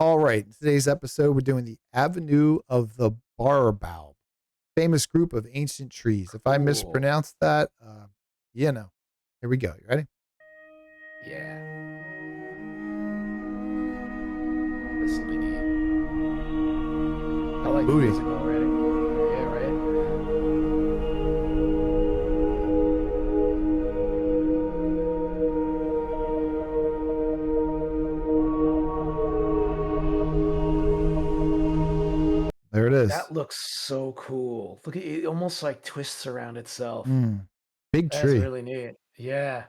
All right, in today's episode, we're doing the Avenue of the Baobab, famous group of ancient trees. If I Cool. mispronounced that, here we go. You ready? Yeah. This will be neat. I like the Booty. music already. Yeah, right? There it is. That looks so cool. Look at it, almost like twists around itself. Mm, big That's tree. really neat. Yeah.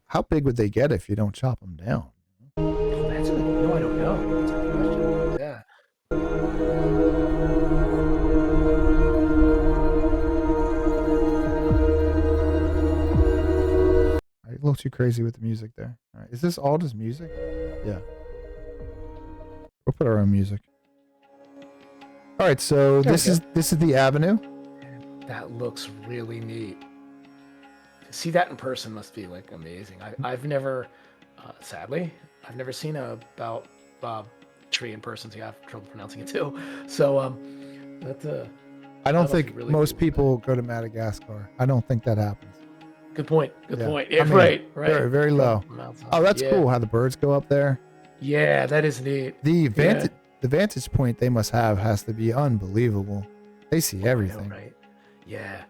How big would they get if you don't chop them down? Oh, that's a no, I don't know. That's a good question. Yeah. All right, a little too crazy with the music there. All right, is this all just music? Yeah, we'll put our own music. All right, so There we this go. is the Avenue. That looks really neat. To see that in person must be like amazing. I've never, sadly, I've never seen a Baobab tree in person. So I have trouble pronouncing it too. So that I that don't must be think really most cool. people go to Madagascar. I don't think that happens. Good point. Good Yeah, point. I Yeah, mean, right, very right. very From low. outside. Oh, that's Yeah, cool. How the birds go up there. yeah, that is neat. The Yeah, vantage point they must have has to be unbelievable. They see oh, I know, everything. right? Yeah,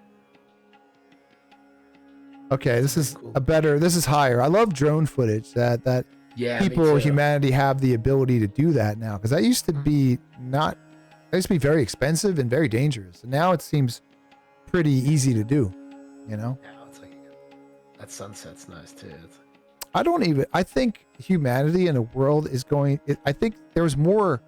Okay, that's this very is cool. this is higher. I love drone footage that Yeah, me people, too. humanity have the ability to do that now, because that used to Mhm. be not that used to be very expensive and very dangerous. And now it seems pretty easy to do, you know? Yeah, it's like that sunset's nice too. I think humanity in the world is I think there's more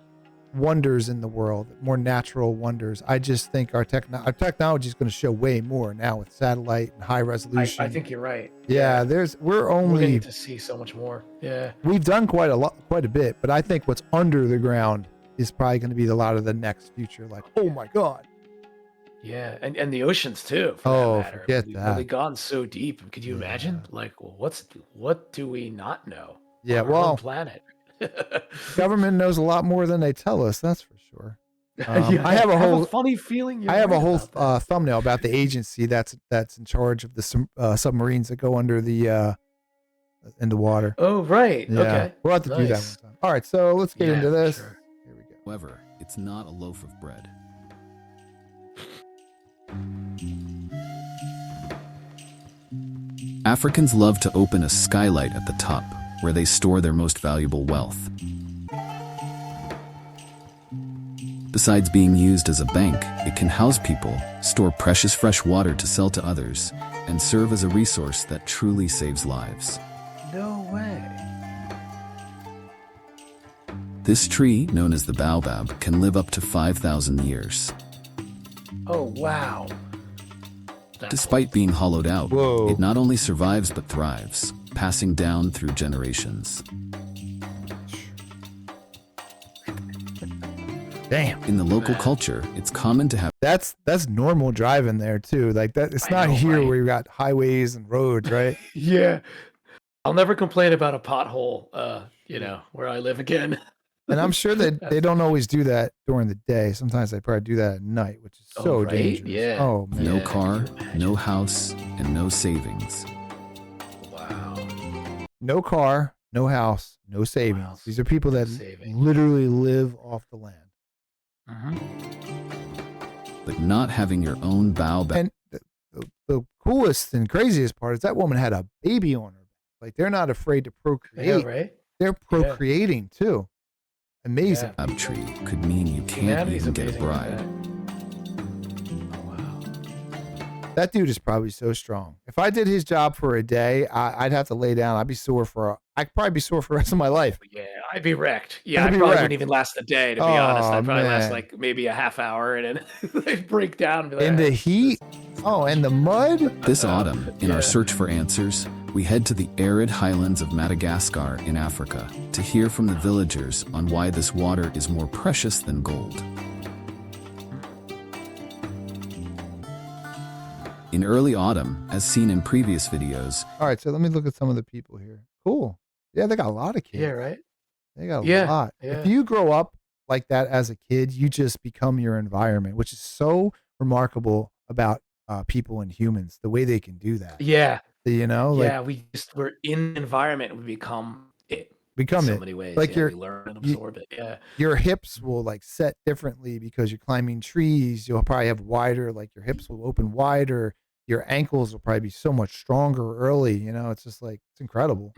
wonders in the world, more natural wonders. I just think our technology is going to show way more now with satellite and high I resolution. think you're right. Yeah, Yeah, we're gonna get to see so much more. Yeah. we've done quite a bit, but I think what's under the ground is probably going to be a lot of the next future. Like, oh my God. Yeah, and the oceans too, for that Oh, matter. I mean, forget we've really that. gone so deep. Could you imagine? Yeah. Like, well, what do we not know Yeah. on our own Well, planet? government knows a lot more than they tell us. That's for sure. Yeah, I have a funny feeling I you're have a right whole about that. thumbnail about the agency that's in charge of the submarines that go under the in the water. Oh, right. Yeah, Okay. we'll have to do that one Nice. time. All right, so let's get Yeah, into for this. sure. Here we go. However, it's not a loaf of bread. Africans love to open a skylight at the top, where they store their most valuable wealth. Besides being used as a bank, it can house people, store precious fresh water to sell to others, and serve as a resource that truly saves lives. No way. This tree, known as the baobab, can live up to 5,000 years. Oh, wow. Despite being hollowed out, Whoa. it not only survives but thrives, passing down through generations. Damn, In the local Man. culture, it's common to have that's normal driving there too. Like that, it's I not know, here right? where you got highways and roads, right? Yeah. I'll never complain about a pothole, Yeah. where I live again. And I'm sure that they That's don't always do that during the day. Sometimes they probably do that at night, which is oh, so right? dangerous. Yeah. Oh man. no Yeah, car, can you imagine? no house, and no savings. Wow. No car, no house, no savings. Wow. These are people that Savings. literally live off the land. Mhm. But not having your own baobab And the coolest and craziest part is that woman had a baby on her. Like they're not afraid to Yeah, procreate. right? They're Yeah. procreating too. Amazing. Yeah. tree could mean you can't Humanity's even get a amazing like bride. that. Oh, wow. That dude is probably so strong. If I did his job for a day, I'd have to lay down. I'd probably be sore for the rest of my life. Yeah, I'd be wrecked. Yeah, I'd I be probably wrecked. wouldn't even last a day, to be honest. Oh I'd probably last, man. like, maybe a half hour and then I'd break down and be like, In the "Ah, heat. it's Oh, much." and the mud. This autumn, in Yeah. our search for answers, we head to the arid highlands of Madagascar in Africa to hear from the villagers on why this water is more precious than gold. In early autumn, as seen in previous videos, All right, so let me look at some of the people here. Cool. Yeah, they got a lot of kids. Yeah, right? They got a Yeah, lot. If yeah, you grow up like that as a kid, you just become your environment, which is so remarkable about people and humans, the way they can do that. yeah, You know, like yeah. We're in the environment and we become it in become so it. many ways. Like Yeah, we learn and you, absorb it. Yeah. your hips will like set differently because you're climbing trees. You'll probably have wider, like your hips will open wider. Your ankles will probably be so much stronger early. You know, it's just like, it's incredible.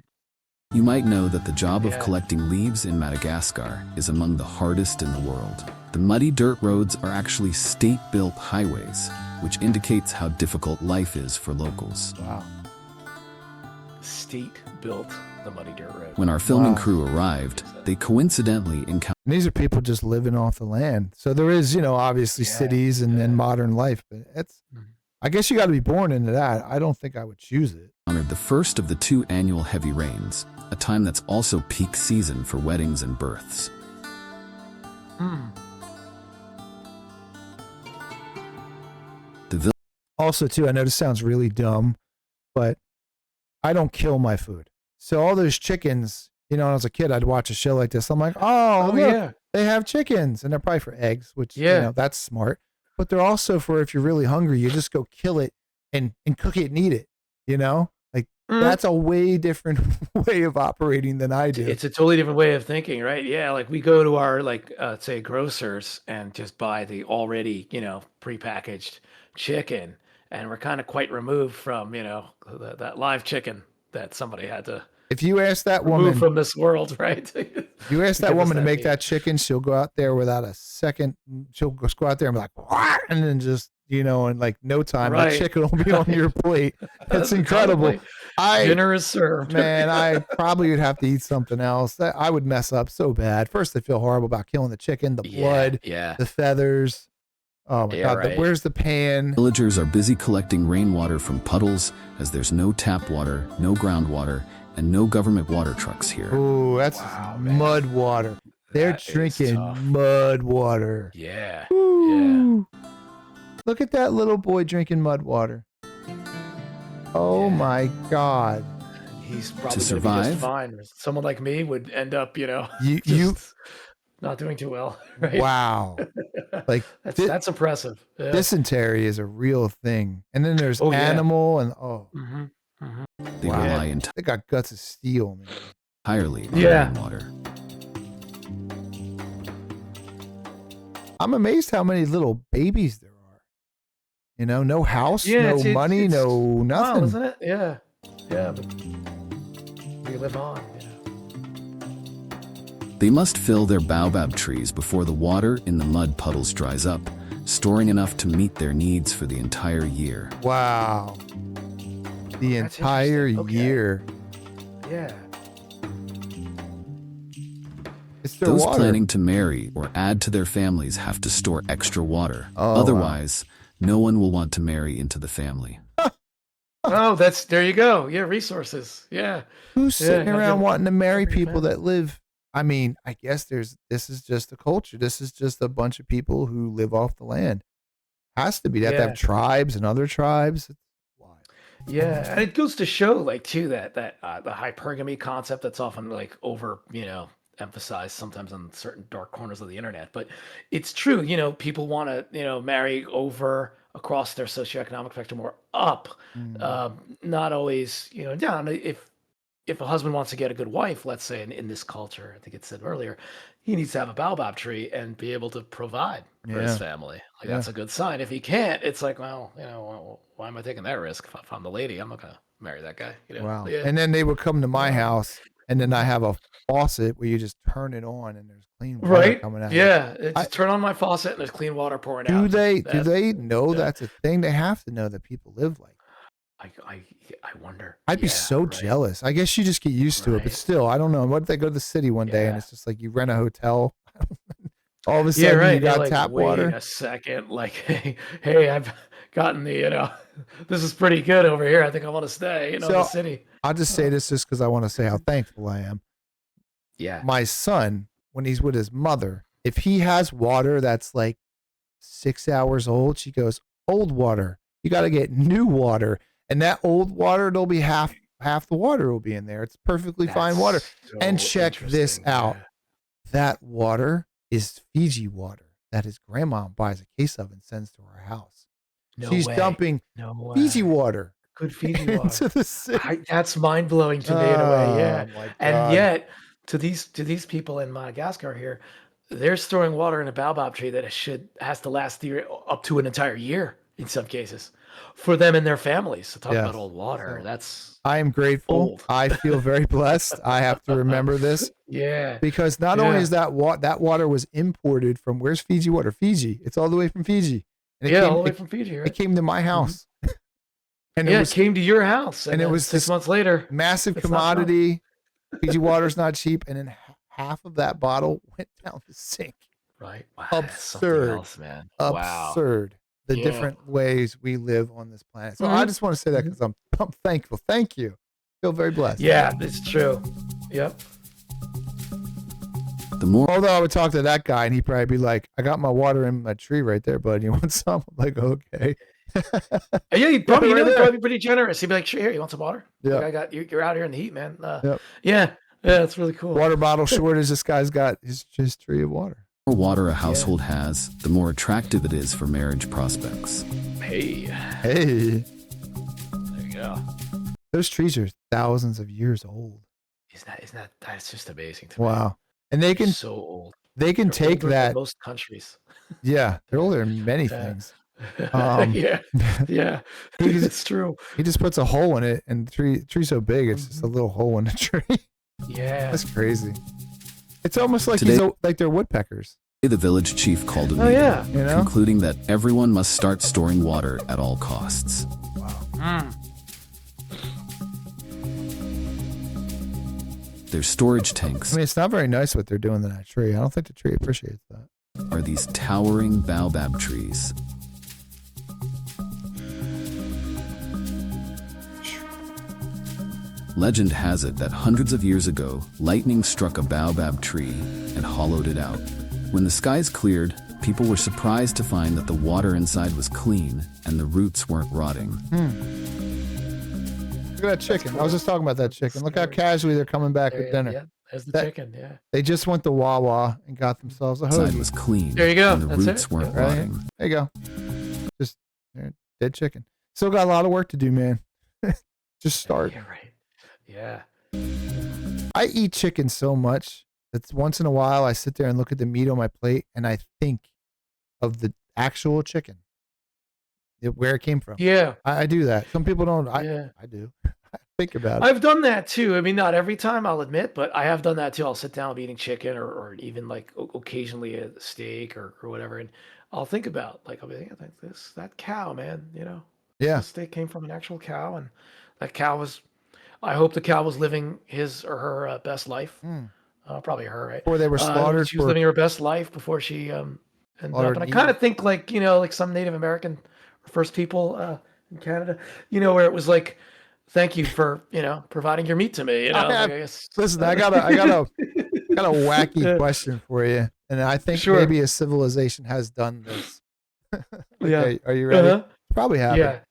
You might know that the job of Yeah. collecting leaves in Madagascar is among the hardest in the world. The muddy dirt roads are actually state-built highways, which indicates how difficult life is for locals. Wow. State built the muddy dirt road. When our filming Wow. crew arrived, they coincidentally encountered And these are people just living off the land. So there is, you know, obviously Yeah, cities and then modern life, but it's, Mhm. I guess you got to be born into that. I don't think I would choose it. the first of the 2 annual heavy rains, a time that's also peak season for weddings and births. Mm. The Also, too, I know this sounds really dumb, but I don't kill my food. So all those chickens, you know, when I was a kid, I'd watch a show like this. I'm like, oh, look, yeah. they have chickens, and they're probably for eggs, which you Yeah. know that's smart. But they're also for if you're really hungry, you just go kill it and cook it and eat it. You know, like that's a way different way of operating than I do. It's a totally different way of thinking, right? Yeah, like we go to our say grocers and just buy the already, prepackaged chicken, and we're kind of quite removed from, that live chicken that somebody had to If you ask that remove woman, from this world, right? if you ask that give us woman to that make meat. that chicken, she'll go out there without a second. She'll just go out there and be like, "What?" And then just, you know, in like no time, that Right. chicken will be on your plate. It's incredible. Totally. Dinner is served. Man, I probably would have to eat something else. That I would mess up so bad. First, I feel horrible about killing the chicken, the blood, Yeah. the feathers. Oh my Yeah, God. right. Where's the pan? villagers are busy collecting rainwater from puddles as there's no tap water, no groundwater, and no government water trucks here. Oh, that's man. mud water. They're That is drinking tough. mud water. Yeah. Ooh. Look at that little boy drinking mud water. Oh Yeah. my God. He's probably To gonna be survive? just fine. Someone like me would end up, You just not doing too well. Right? wow. Like that's impressive. Yeah. dysentery is a real thing. And then there's Oh, yeah. animal and oh, They wow. rely They got guts of steel, man. entirely on Yeah. rainwater. I'm amazed how many little babies there are. You know, no house, Yeah, no it's- money, it's no Wow, nothing. isn't it? Yeah. Yeah, but we live on. They must fill their baobab trees before the water in the mud puddles dries up, storing enough to meet their needs for the entire year. Wow. The That's entire interesting. Okay. year. Yeah. It's their Those water. planning to marry or add to their families have to store extra water. Oh, wow. Otherwise, no one will want to marry into the family. Oh, there you go. Yeah, resources. Yeah. Who's Yeah, sitting have around your- wanting to marry have your people family. that live? I mean, I guess this is just a culture. This is just a bunch of people who live off the land. Has to be. They have to Yeah. have tribes and other tribes. It's wild. Yeah, and it goes to show, like, too, that the hypergamy concept that's often like over, emphasized sometimes on certain dark corners of the internet. But it's true, people want to, marry over across their socioeconomic spectrum or up. Not always, down. If a husband wants to get a good wife, let's say in this culture, I think it said earlier, he needs to have a baobab tree and be able to provide for his Yeah. family. Like, Yeah. that's a good sign. If he can't, it's like, well, why am I taking that risk? If I'm the lady, I'm not gonna marry that guy. Wow. Yeah. And then they would come to my house, and then I have a faucet where you just turn it on, and there's clean water Right. coming out. Yeah. Just turn on my faucet and there's clean water pouring out. Do they That's- know yeah. that's a thing? They have to know that people live like that. I wonder. I'd be Yeah, so right. jealous. I guess you just get used to it, but Right. still, I don't know. What if they go to the city one day and Yeah. it's just like you rent a hotel, all of a Yeah, sudden right. you got You're like, tap wait water. a second. Like, hey, I've gotten the, this is pretty good over here. I think I want to stay, in the So, city. I'll just say this just because I want to say how thankful I am. Yeah. My son, when he's with his mother, if he has water that's like 6 hours old, she goes, old water. You got to get new water. And that old water, it'll be half the water will be in there. It's perfectly fine water. That's so And check this interesting. out. Yeah. that water is Fiji water that his grandma buys a case of and sends to our house. No She's way. dumping No way. Fiji water Good Fiji water. into the sink. That's mind blowing to me in a way. Yeah. Oh my And God. yet, to these people in Madagascar here, they're storing water in a baobab tree that has to last up to an entire year in some cases, for them and their families. To talk Yes. about old water, So, that's I am grateful. old. I feel very blessed. I have to remember this Yeah. because not only is that water was imported from, where's Fiji water? Fiji. It's all the way from Fiji. And all the way from Fiji, right? It came to my house. And it came to your house, and it was 6 months later. Massive commodity. Fiji water's not cheap, and then half of that bottle went down the sink. Right. Wow, that's something Absurd, else, man. absurd. Wow. The different ways we live on this planet. So I just want to say that because I'm thankful. Thank you. Feel very blessed. Yeah, it's true. Yep. Although I would talk to that guy and he'd probably be like, "I got my water in my tree right there, bud. You want some?" I'm like, "Okay." Yeah, he'd probably, Right he'd there. probably be pretty generous. He'd be like, "Sure, here, you want some water?" Yeah. Like, I got you're out here in the heat, man. Yep. Yeah, it's really cool. Water bottle shortage. This guy's got his tree of water. The more water a household has, the more attractive it is for marriage prospects. Hey. There you go. Those trees are thousands of years old. Isn't that that's just amazing to me. Wow. And they can so old. They can They're take older than that. most countries. Yeah, they're older than many things. Yeah, He it's true. He just puts a hole in it, and the tree's so big, it's just a little hole in the tree. Yeah, that's crazy. It's almost like like they're woodpeckers. The village chief called a meeting, You know? concluding that everyone must start storing water at all costs. Wow. Their storage tanks, I mean, it's not very nice what they're doing to that tree. I don't think the tree appreciates that. Are these towering baobab trees. Legend has it that hundreds of years ago, lightning struck a baobab tree and hollowed it out. When the skies cleared, people were surprised to find that the water inside was clean and the roots weren't rotting. Look at that chicken. Cool. I was just talking about that chicken. Look how casually they're coming back at dinner. Yeah, there's the chicken. Yeah. They just went to Wawa and got themselves a hoagie. Inside was clean. There you go. And the roots weren't rotting. There you go. Just dead chicken. Still got a lot of work to do, man. Just start. Yeah, right. Yeah. I eat chicken so much that once in a while I sit there and look at the meat on my plate and I think of the actual chicken, where it came from. Yeah. I do that. Some people don't. I do. I think about it. I've done that too. I mean, not every time, I'll admit, but I have done that too. I'll sit down, be eating chicken or even like occasionally a steak or whatever. And I'll think about I'll be thinking, that cow, man, Yeah. The steak came from an actual cow, and that cow I hope the cow was living his or her best life. Probably her, right? Before they were slaughtered. She was living her best life before she ended up. And I kind of think like some Native American first people in Canada, where it was like, thank you for providing your meat to me. I guess. Listen, I got a wacky question for you, and I think maybe a civilization has done this. Okay, are you ready? Probably have. Yeah.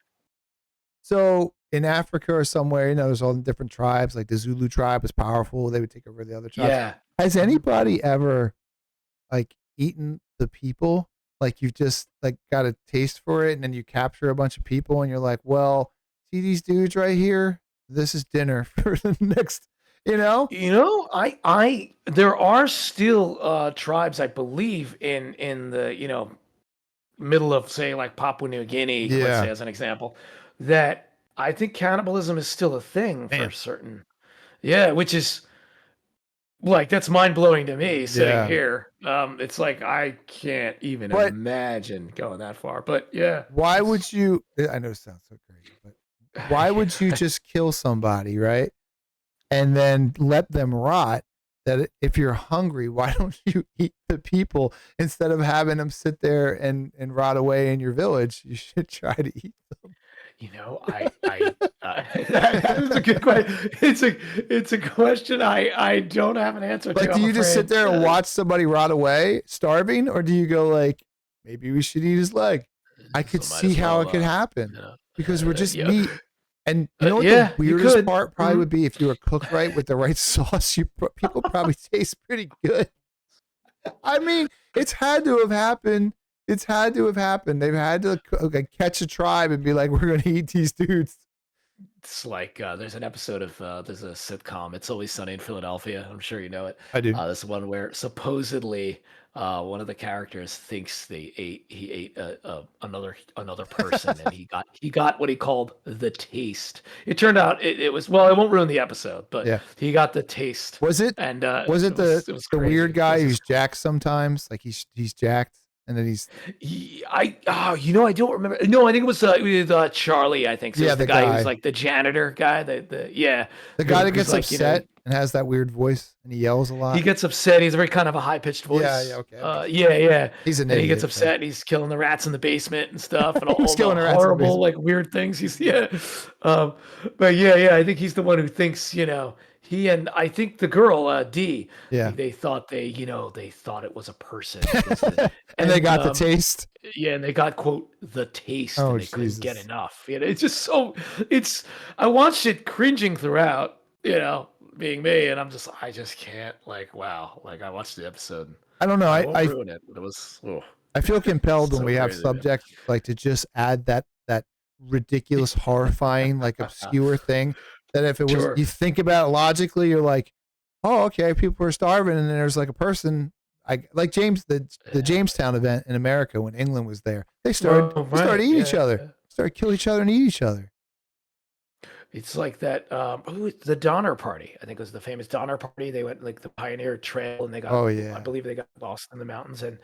So in Africa or somewhere, there's all the different tribes. Like the Zulu tribe was powerful; they would take over the other tribes. Yeah. Has anybody ever eaten the people? Like you've just got a taste for it, and then you capture a bunch of people, and you're like, well, see these dudes right here? This is dinner for the next. I there are still tribes, I believe, in the middle of, say, like Papua New Guinea, let's say, as an example, that I think cannibalism is still a thing for certain. Yeah, which is that's mind blowing to me sitting here. It's like I can't even imagine going that far. But yeah, why would you? I know it sounds so crazy, but why would you just kill somebody, right? And then let them rot. That if you're hungry, why don't you eat the people instead of having them sit there and rot away in your village? You should try to eat them. That is a good question. It's a question I don't have an answer to. Do you just sit there and watch somebody rot away starving, or do you go maybe we should eat his leg? I could see how it could happen because we're just meat. And the weirdest part probably would be if you were cooked right with the right sauce. People probably taste pretty good. I mean, it's had to have happened. It's had to have happened. They've had to catch a tribe and be like, we're going to eat these dudes. It's like there's an episode of there's a sitcom. It's Always Sunny in Philadelphia. I'm sure you know it. I do. This one where supposedly one of the characters thinks he ate another person, and he got what he called the taste. It turned out it was, well, I won't ruin the episode, but Yeah. he got the taste. Was it? And Was it the crazy. weird guy It was who's jacked sometimes? Like he's jacked, and then he's I don't remember. No, I think it was Charlie. I think so. Yeah, It's the the guy guy. who's like the janitor guy. The guy that who's gets like, upset and has that weird voice and he yells a lot. he gets upset. He's a very kind of a high pitched voice. Yeah, okay. Yeah. He's an And he idiot, gets upset. And he's killing the rats in the basement and stuff, and He was all killing the the rats in the horrible basement. like weird things. But yeah. I think he's the one who thinks he and I think the girl D. Yeah. They thought they thought it was a person. And they got the taste. Yeah, and they got, quote, the taste, Oh, and they couldn't get Jesus. enough. It's just so, I watched it cringing throughout, being me, and I just can't, like, wow. Like, I watched the episode. I don't know. I won't I ruin it, but it was, I feel compelled when So we have crazy, man. subjects like to just add that ridiculous, horrifying, like obscure thing that if it was Sure. you think about it logically, you're like, oh, okay, people are starving, and then there's like a person. Like the Jamestown event in America when England was there. They started Oh, they started right, eating each yeah, other, yeah. started kill each other and eat each other. It's like that, the Donner Party. I think it was the famous Donner Party. They went like the Pioneer Trail, and Oh, yeah. I believe they got lost in the mountains, and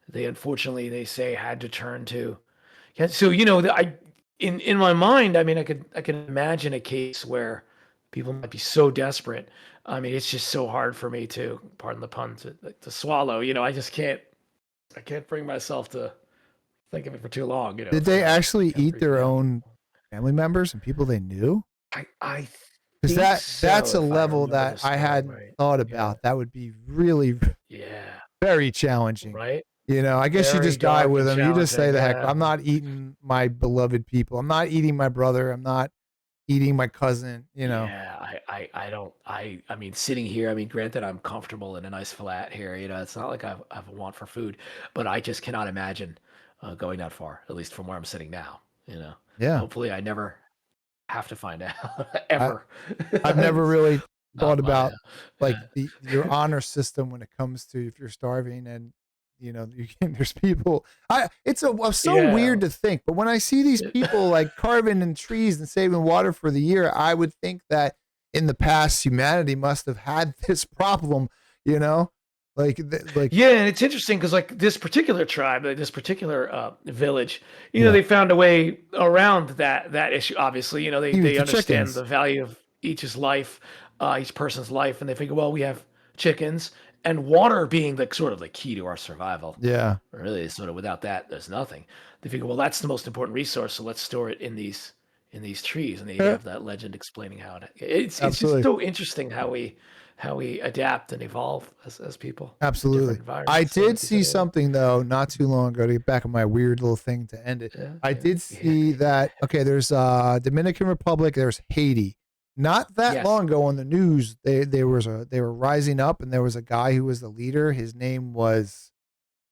they unfortunately, they say, had to turn to, yeah. So in my mind, I mean, I could imagine a case where people might be so desperate. I mean, it's just so hard for me to, pardon the pun, to swallow. I can't bring myself to think of it for too long. Did they actually Can't eat breathe their down. own family members and people they knew? I Because think that's so, a if I level remember that the I story hadn't right. thought Yeah. about. That would be really Yeah, very challenging. right? I guess you Very just die dark with and them. You just say the heck, challenging, I'm not eating my beloved people. I'm not eating my brother. I'm not eating my cousin. Yeah, I don't, I mean, sitting here, I mean, granted, I'm comfortable in a nice flat here, it's not like I have a want for food, but I just cannot imagine going that far, at least from where I'm sitting now, Yeah. Hopefully I never have to find out, I, ever. I've never really thought Not my, about like yeah. your honor system when it comes to if you're starving and there's people. It's so Yeah. weird to think, but when I see these people like carving in trees and saving water for the year, I would think that in the past humanity must have had this problem. Like Yeah, and it's interesting because like this particular tribe, like this particular village, Yeah. they found a way around that issue. Obviously, they Eat the understand chickens. the value of each person's life, and they figure, well, we have chickens and water being the sort of the key to our survival. Yeah. Really, sort of without that, there's nothing. They figure, well, that's the most important resource, so let's store it in these trees, and they have that legend explaining how it's Absolutely. just so interesting how we adapt and evolve as people. in Absolutely. different environments. I So, like did you see said, something though not too long ago to get back on my weird little thing to end it. yeah, I yeah, did see that there's Dominican Republic, there's Haiti. Not that Yes. long ago on the news, they were rising up and there was a guy who was the leader. His name was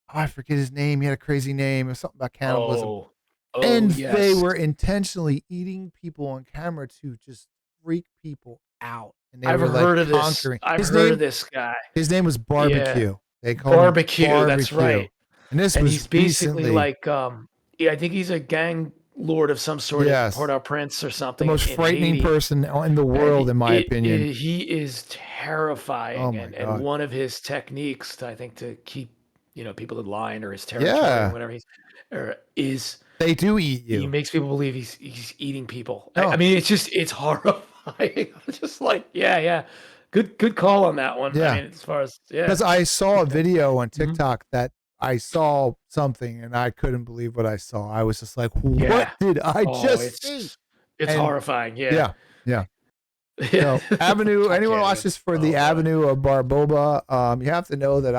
I forget his name. He had a crazy name. It was something about cannibalism. Oh, And yes. they were intentionally eating people on camera to just freak people out. And they I've were heard like of this. conquering. I've His heard name, of this guy. his name was Barbecue. They called him Barbecue, that's right. And this And was he's basically recently like, I think he's a gang lord of some sort, Yes. of Port-au-Prince or the something. most in frightening Haiti. person in the world, in my opinion. He is terrifying, Oh my and God. one of his techniques, I think, to keep people in line or his territory Yeah. or whatever is They do eat he you. makes people believe he's eating people. No. I mean, it's horrifying. I'm just like, yeah, good call on that one. Yeah. I mean, as far as Because I saw a video on Mhm. TikTok that I saw something and I couldn't believe what I saw. I was just like, Yeah. what did I Oh, just see? it's And- horrifying. Yeah. Yeah. So Avenue, I anyone can't watch even- this for oh, the boy. Avenue of Barboba, you have to know that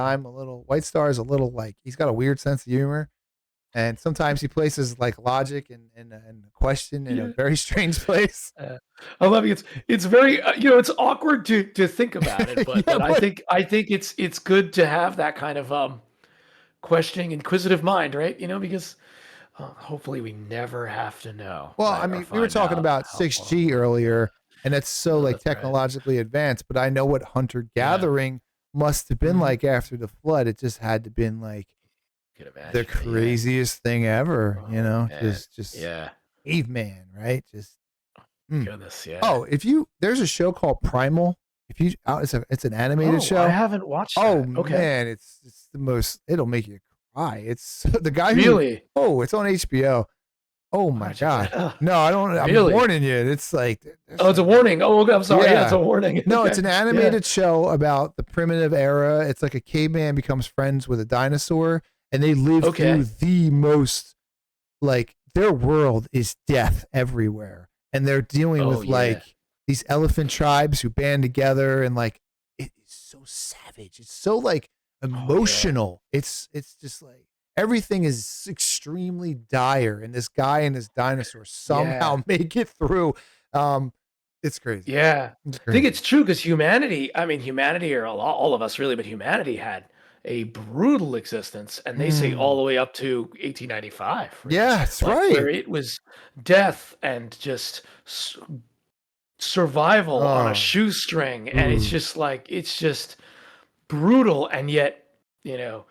White Star is a little like, he's got a weird sense of humor. And sometimes he places like logic and question in a Yeah. very strange place. I love it. It's very it's awkward to think about it, but, Yeah, but I but- think it's good to have that kind of questioning, inquisitive mind, right? Because hopefully we never have to know, Well, I right, or mean, we were find talking out about how far. 6G earlier, and it's so Oh, like that's right. technologically advanced, but I know what hunter Yeah. gathering must have been Hmm. like after the flood. It just had to been like Could the imagine. Yeah. craziest thing ever, Oh man. just Yeah. caveman, right? Just mm. Goodness. Yeah. Oh, if you there's a show called Primal. If you it's an animated Oh, I show. haven't watched Oh that. Okay. man, it's the most. It'll make you cry. It's the guy who. Really? Oh, it's on HBO. Oh I'm my gonna check god. that out. No, I don't. I'm Really? warning you. It's like there's Oh, it's a some. warning. Oh, okay, I'm sorry. Yeah, it's Yeah. a warning. No, it's Okay. an Yeah. animated show about the primitive era. It's like a caveman becomes friends with a dinosaur, and they live Okay. through the most like their world is death everywhere, and they're dealing Oh with yeah. like these elephant tribes who band together, and like it is so savage. It's so like Oh yeah. emotional. It's just like everything is extremely dire, and this guy and this dinosaur Yeah. somehow make it through. Um, it's crazy. Yeah. It's I think crazy. it's true because humanity, I mean, humanity, or all of us really, but humanity had a brutal existence. And they say all Mm. the way up to 1895, really, Yeah, that's like right. where it was death and just survival on a Oh, shoestring. And it's ooh. just like, it's just brutal. And yet, you know,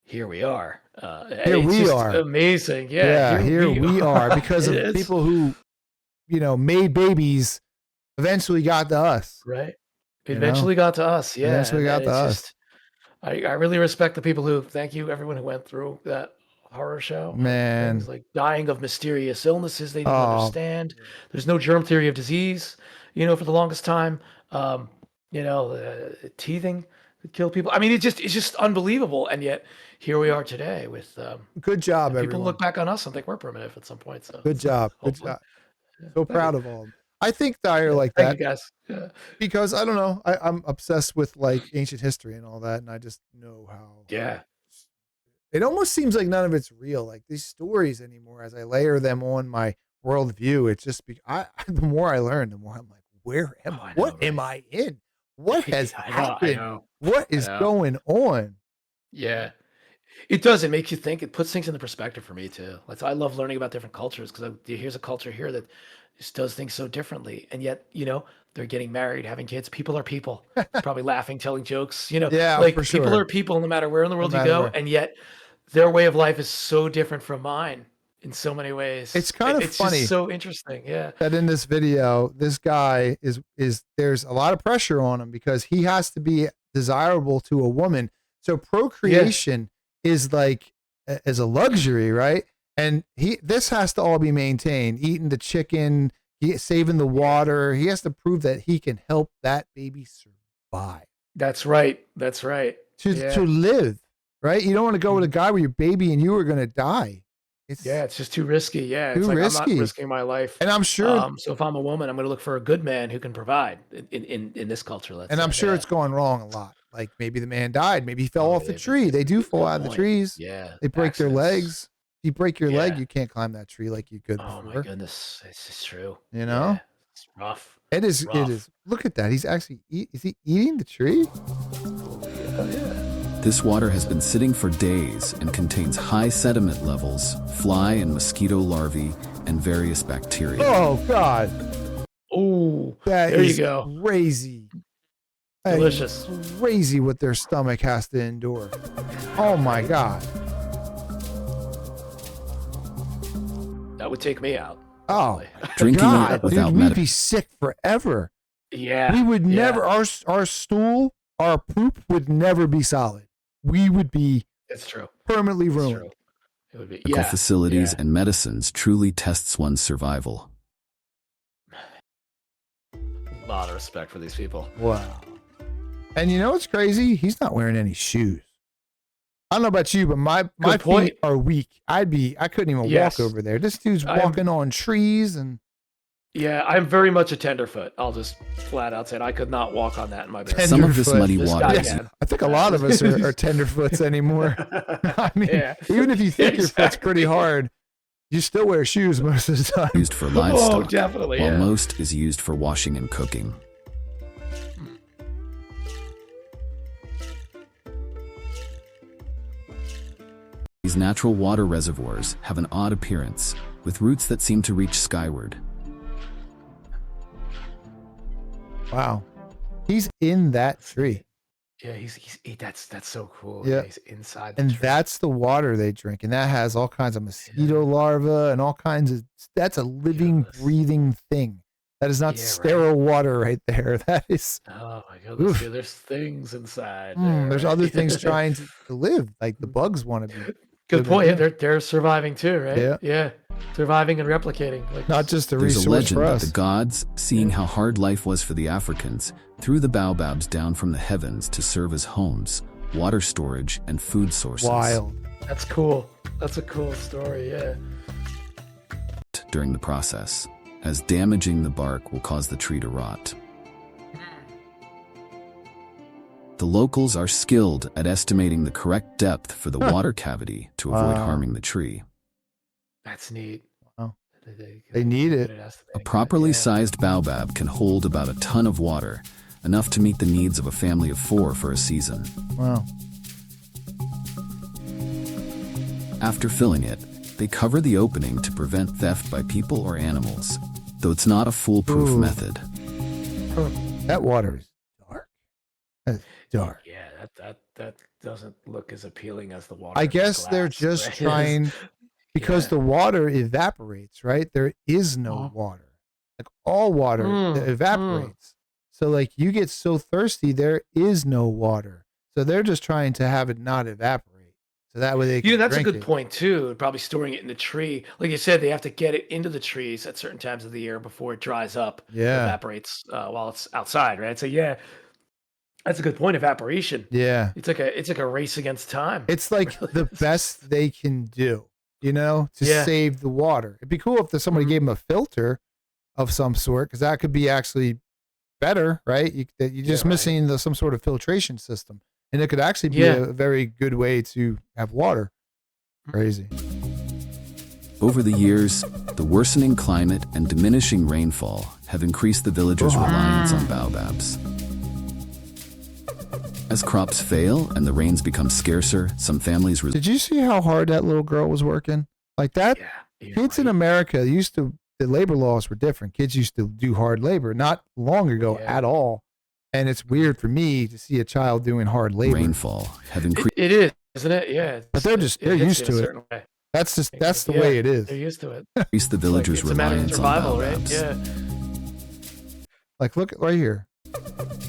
here we are. Here It's we just are. amazing. Yeah. Yeah, Here here we we are are. because of It's people who, made babies eventually got to us, right. you know? Eventually got to us. Yeah. Eventually And got to it's us. just, I really respect the people who thank you everyone who went through that horror show of things Man. like dying of mysterious illnesses they didn't Oh, understand. There's no germ theory of disease, for the longest time. Um, teething could kill people. I mean, it's just unbelievable. And yet here we are today with good job, and people look everyone. back on us and think we're primitive at some point. So, Good job. Good hopefully. job. Yeah. So Thank you. proud of all of them. I think that I Yeah. like Thank you that guys. Yeah. because I don't know. I'm obsessed with like ancient history and all that, and I just know how Yeah. it almost seems like none of it's real. Like these stories anymore, as I layer them on my worldview, it's just the more I learn, the more I'm like, where am Oh, I what know, am right? I in? What has I know. I happened? know. What I is know. going on? Yeah. It does. It makes you think. It puts things into perspective for me too. Like I love learning about different cultures because here's a culture here that just does things so differently, and yet they're getting married, having kids. People are people. Probably laughing, telling jokes. Yeah, for Like people sure. are people no matter where in the No world you matter go, where. and yet their way of life is so different from mine in so many It's ways. kind of It's just funny so interesting. Yeah. that in this video, this guy is there's a lot of pressure on him because he has to be desirable to a woman. So Yeah. procreation is like as a luxury, right? And this has to all be maintained. Eating the chicken, saving the Yeah. water. He has to prove that he can help that baby survive That's right. That's right. to Yeah. live, right? You don't want to go with a Mhm. guy where your baby and you are going to die. Yeah, It's it's just too risky. Yeah, it's too like I'm not risky. risking my life. And I'm sure So if I'm a woman, I'm going to look for a good man who can provide in this culture. Let's And say, I'm sure yeah. it's going wrong a lot. Like maybe the man died. Maybe he fell Oh, off the yeah, tree. They do fall good out of the point. trees. Yeah, They break their accidents. legs. If you break your leg, Yeah. you can't climb that tree like you could Oh my before. goodness, it's true. You know? Yeah, it's rough. It It's is. It rough. is. Look at that. He's actually. Is he eating the tree? Yeah, yeah. This water has been sitting for days and contains high sediment levels, fly and mosquito larvae, and various bacteria. Oh God, Oh, that there you is go. crazy. That is Delicious. crazy what their stomach has to endure. Oh my God. That would take me out. Oh Probably. Drinking God, it without dude, we'd medical. be sick forever. Yeah. We would yeah. never. Our stool, our poop would never be solid. We would be It's true. permanently It's ruined. true. It would be. Medical Yeah. facilities Yeah. and medicines truly tests one's survival. A lot of respect for these people. Wow. And you know what's crazy? He's not wearing any shoes. I don't know about you, but my Good point. feet are weak. I couldn't even Yes. walk over there. This dude's I'm- walking on trees and Yeah, I'm very much a tenderfoot. I'll just flat out say it. I could not walk on that in my bare Some of this Tenderfoot. muddy This water guy is can. I think a lot of us are tenderfoots anymore. I mean, Yeah. even if you think your foot's pretty Exactly. hard, you still wear shoes most of the time. used for Oh, livestock, definitely. while Yeah. most is used for washing and cooking. These natural water reservoirs have an odd appearance, with roots that seem to reach skyward. Wow. He's in that tree. Yeah, that's so cool. Yeah. He's inside the And tree. that's the water they drink. And that has all kinds of mosquito larvae and all kinds of, that's a living, breathing thing. That is not sterile water right there. That is, oh my goodness. Yeah, there's things inside there. there's other things trying to live. Like the bugs want to be. Good point. Yeah, they're surviving too, right? Yeah. Yeah. Surviving and replicating. Like, Not just a There's resource a legend for that us. the gods, seeing how hard life was for the Africans, threw the baobabs down from the heavens to serve as homes, water storage, and food sources. Wild. that's cool. That's a cool story. Yeah. During the process, as damaging the bark will cause the tree to rot. The locals are skilled at estimating the correct depth for the water cavity to avoid harming the tree. That's neat. Wow. They need it. A properly sized baobab can hold about a ton of water, enough to meet the needs of a family of 4 for a season. Wow. After filling it, they cover the opening to prevent theft by people or animals, though it's not a foolproof method. That water is dark. That's dark. Yeah, that doesn't look as appealing as the water. I in the guess they're glass, just right? trying, because Yeah. the water evaporates, right? There is no water. Like all water evaporates. So like you get so thirsty, there is no water. So they're just trying to have it not evaporate. So that way they can That's a drink good it. point too. Probably storing it in the tree. Like you said, they have to get it into the trees at certain times of the year before it dries up. Yeah. Evaporates while it's outside, right? So yeah, that's a good point. Evaporation. Yeah. It's like a race against time. It's like Really the is. best they can do, to Yeah. save the water. It'd be cool if somebody gave them a filter of some sort, because that could be actually better, right? You're just missing some sort of filtration system. And it could actually be a very good way to have water. Crazy. Over the years, the worsening climate and diminishing rainfall have increased the villagers' reliance on baobabs. As crops fail and the rains become scarcer, some families Did you see how hard that little girl was working? Like that? Yeah. Kids in America the labor laws were different. Kids used to do hard labor not long ago at all. And it's weird for me to see a child doing hard labor. rainfall have increased. It is, isn't it? Yeah. But they're hits used you to in a it. certain way. That's the way it is. They're used to it. Increased the villagers' It's a matter of reliance on survival, right? baobabs. Yeah. Like look right here.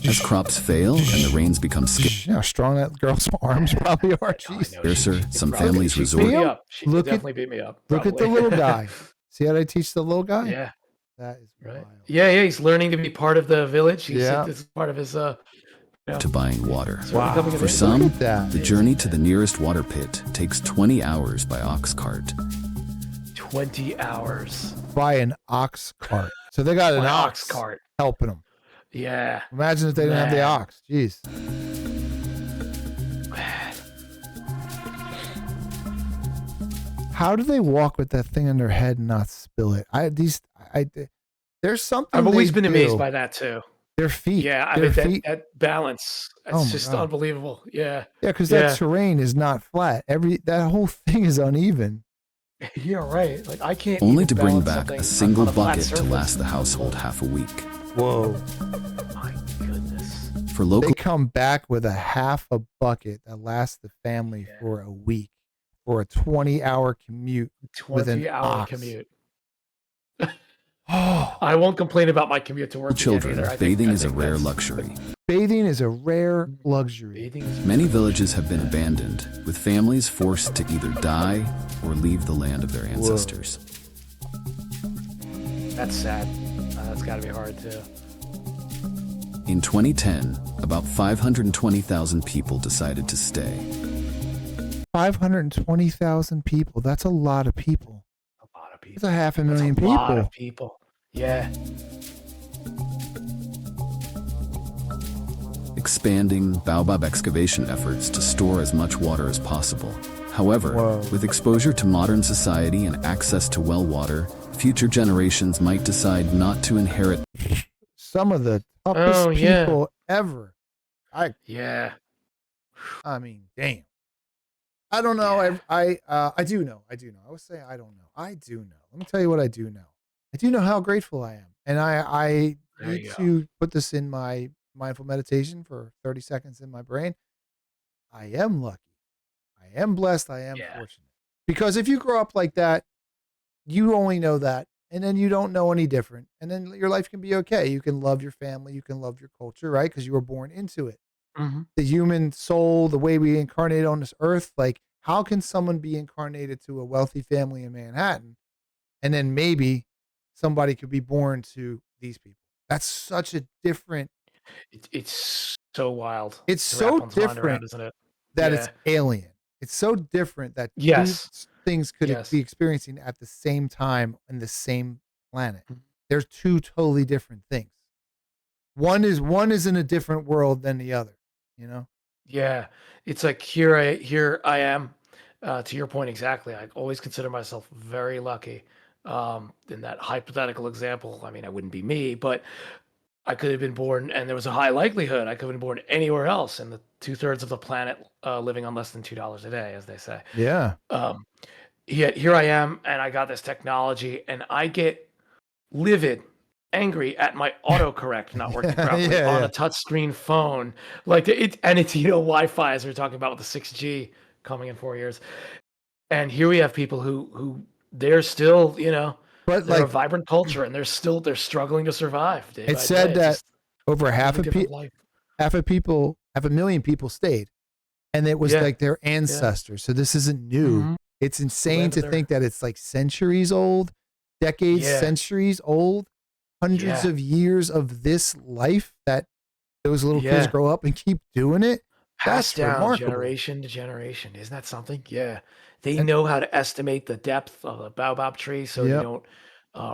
As crops fail and the rains become You know how strong that girl's arms probably are. I know, Jeez. scarcer, some Probably- families she resort. beat me up. She Look at- definitely beat me up. Look at the probably. little guy. See how they teach the little guy? Yeah. That is Right. wild. Yeah. He's learning to be part of the village. Yeah. This is part of his. To buying water. Wow. becoming a For neighbor. some, Look at that. the journey to the nearest water pit takes 20 hours by ox cart. 20 hours. By an ox cart. So they got an An ox cart. helping them. Yeah. Imagine if they didn't have the Man. ox. Jeez. How do they walk with that thing on their head and not spill it? There's something. I've always they been amazed do. by that too. Their feet. Yeah. I Their mean, feet. that balance. Oh my It's just God. unbelievable. Yeah. Yeah, because Yeah. that terrain is not flat. That whole thing is uneven. Yeah. Right. Like I can't. Only even to bring balance back something a single on a flat bucket to surface. last the household half a week. Whoa. My goodness. For They local come back with a half a bucket that lasts the family for a week for a 20-hour commute. With an 20-hour ox. commute. Oh, I won't complain about my commute to work. again children, either. I think- bathing I is a think rare that's- luxury. bathing is a rare luxury. Bathing is Many villages have been abandoned, with families forced to either die or leave the land of their ancestors. That's sad. That's got to be hard too. In 2010, about 520,000 people decided to stay. 520,000 people. That's a lot of people. A lot of people. That's a half a That's million a lot people. of people. Yeah. Expanding Baobab excavation efforts to store as much water as possible. However, Whoa. with exposure to modern society and access to well water, future generations might decide not to inherit. Some of the toughest Oh, yeah. people ever. Yeah. I mean, damn. I don't know. Yeah. I do know. I do know. I would say I don't know. I do know. Let me tell you what I do know. I do know how grateful I am, and I There need you go. to put this in my mindful meditation for 30 seconds in my brain. I am lucky. I am blessed. I am Yeah. fortunate. Because if you grow up like that, you only know that, and then you don't know any different, and then your life can be okay. You can love your family. You can love your culture, right? Because you were born into it. Hmm. The human soul, the way we incarnate on this earth, like how can someone be incarnated to a wealthy family in Manhattan and then maybe somebody could be born to these people? That's such a different, It's so wild it's to wrap so one's mind around, different isn't it? that it's Yeah. alien. It's so different that two Yes. things could be Yes. experiencing at the same time in the same planet. Mhm. They're two totally different things. One is in a different world than the other, you know? Yeah. It's like here I am. To your point exactly. I always consider myself very lucky. In that hypothetical example, I mean, I wouldn't be me, but I could have been born, and there was a high likelihood I could have been born anywhere else in the 2/3 of the planet, living on less than $2 a day, as they say. Yeah. Um, Yet here I am, and I got this technology, and I get livid, angry at my autocorrect not working Yeah, properly yeah, on a yeah. touchscreen phone. Like and it's Wi-Fi, as we are talking about with the 6G coming in 4 years. And here we have people who they're still, But they're a like vibrant culture, and they're struggling to survive day it by day. said It's that just over living different life. half a million people stayed, and it was Yeah, like their yeah. ancestors. So this isn't new. Hmm. It's Who insane landed to there? think that it's like centuries old, decades, Yeah, centuries old, hundreds yeah, of years of this life that those little kids yeah. grow up and keep doing it. Passed That's down remarkable. generation to generation. Isn't that something? Yeah. They And know how to estimate the depth of a baobab tree so they yep. don't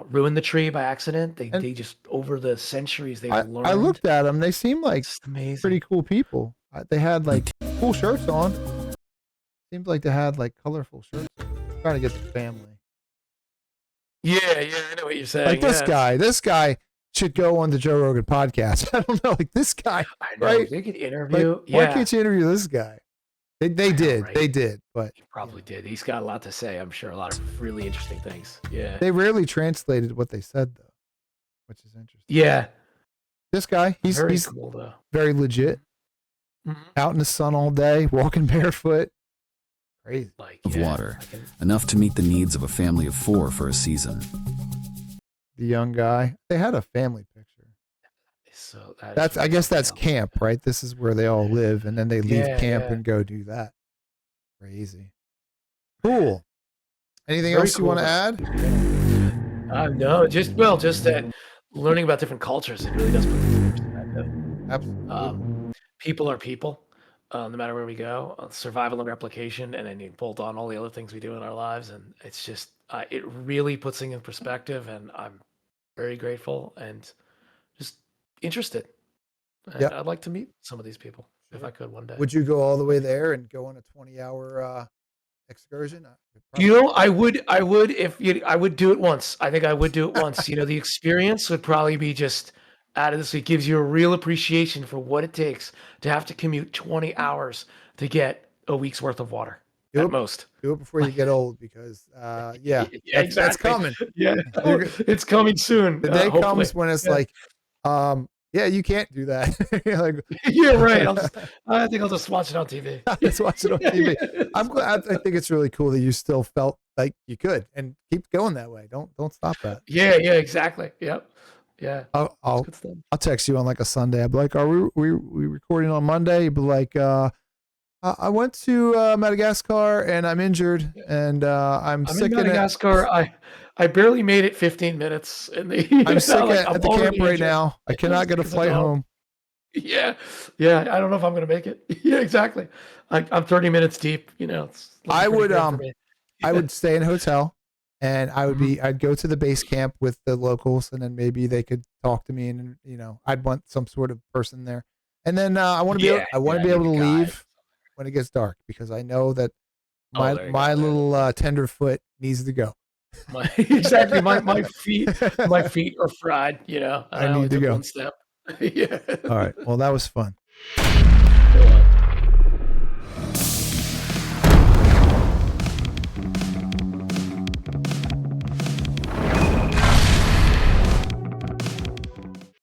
ruin the tree by accident. They And they just over the centuries they've I learned. looked at them. They seem like It's just amazing. pretty cool people. They had like cool shirts on. Seemed like they had like colorful shirts on. Trying to get the family. Yeah, yeah, I know what you're Like saying. this Yeah, it's guy. This guy should go on the Joe Rogan podcast. I don't know, like this guy, I know. right? They could Like, interview. why Yeah. can't you interview this guy? They I know, did. right? They did. But He probably did. He's got a lot to say, I'm sure. A lot of really interesting things. Yeah. they rarely translated what they said though, which is interesting. Yeah. This guy, Very he's cool though. very legit. Mhm. Out in the sun all day, walking barefoot. Crazy. Like, Of yeah. water, enough to meet the needs of a family of 4 for a season. The young guy. They had a family picture. So that is That's I really guess something that's else. camp, right? This is where they all live, and then they leave Yeah, camp yeah. and go do that. Crazy. Cool. Anything Very else you cool want to though. add? No, just that learning about different cultures, it really does put things in perspective. Absolutely. People are people, no matter where we go. Survival and replication, and then you bolt on all the other things we do in our lives, and it's just it really puts things in perspective. And I'm very grateful and just interested. And Yep. I'd like to meet some of these people if I Sure. could one day. Would you go all the way there and go on a 20-hour excursion? I would do it once. I think I would do it once. The experience would probably be just out of this. It gives you a real appreciation for what it takes to have to commute 20 hours to get a week's worth of water Do at it, most. do it before you get old because yeah, Yeah, that's exactly. coming. Yeah, You're good. it's coming soon. The day Hopefully. comes when it's Yeah. like, yeah, you can't do that. You're like, Yeah, right. I think I'll just watch it on TV. let's watch it on TV. I'm glad. I think it's really cool that you still felt like you could and keep going that way. Don't stop that. Yeah, yeah, exactly. Yep. Yeah. I'll It's I'll, good stuff. I'll text you on like a Sunday. I'll be like, are we recording on Monday? You'll be like, I went to Madagascar and I'm injured and I'm I'm in sick in it. Madagascar. I barely made it 15 minutes in the I'm sick like at I'm the camp already right injured. now. I cannot get a Because of flight dog. home. Yeah. Yeah. I don't know if I'm gonna make it. Yeah, exactly. I'm 30 minutes deep, it's looking I pretty would grim for me. I would stay in a hotel and Mhm. I'd go to the base camp with the locals and then maybe they could talk to me and I'd want some sort of person there. And then I want to be able, Yeah, I want to yeah, be able maybe to guide. leave when it gets dark because I know that Oh, my there you go. my There you little go. tenderfoot needs to go. Exactly. My feet are fried, and I I only need to took go. one step. Yeah. All right. Well, that was fun.